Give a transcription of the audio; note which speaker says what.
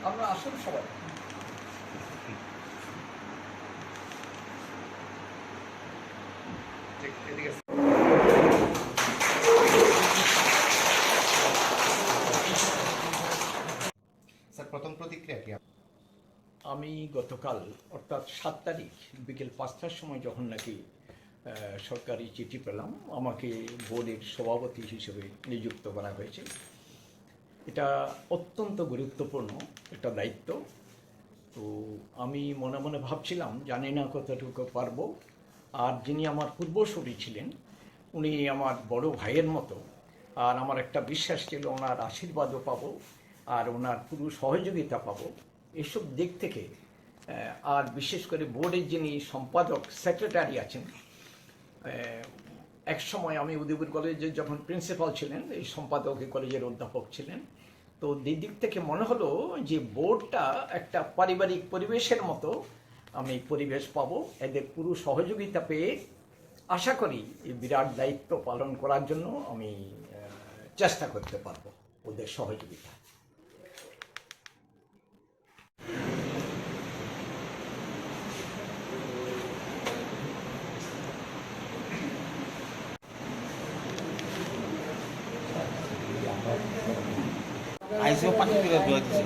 Speaker 1: আমরা আসুন সবাই।
Speaker 2: স্যার, প্রথম প্রতিক্রিয়া কি?
Speaker 1: আমি গতকাল অর্থাৎ 7 তারিখ বিকেল 5টার সময় যখন নাকি সরকারি চিঠি পেলাম আমাকে বোর্ডের সভাপতি হিসেবে নিযুক্ত করা হয়েছে, এটা অত্যন্ত গুরুত্বপূর্ণ একটা দায়িত্ব। তো আমি মনে মনে ভাবছিলাম জানি না কতটুকু পারবো। আর যিনি আমার পূর্বসূরি ছিলেন উনি আমার বড় ভাইয়ের মতো, আর আমার একটা বিশ্বাস ছিল ওনার আশীর্বাদও পাবো আর ওনার পুরো সহযোগিতা পাবো। এসব দিক থেকে আর বিশেষ করে বোর্ডের যিনি সম্পাদক সেক্রেটারি আছেন, এক সময় আমি উদয়পুর কলেজের যখন প্রিন্সিপাল ছিলেন এই সম্পাদক কলেজের অধ্যাপক ছিলেন। তো দিক থেকে মনে হলো যে বোর্ডটা একটা পারিবারিক পরিবেশের মতো আমি পরিবেশ পাবো। এদের পুরো সহযোগিতা পেয়ে আশা করি এই বিরাট দায়িত্ব পালন করার জন্য আমি চেষ্টা করতে পারবো ওদের সহযোগিতা।
Speaker 2: আইসিও পানি দিলে দোয়া দিছে।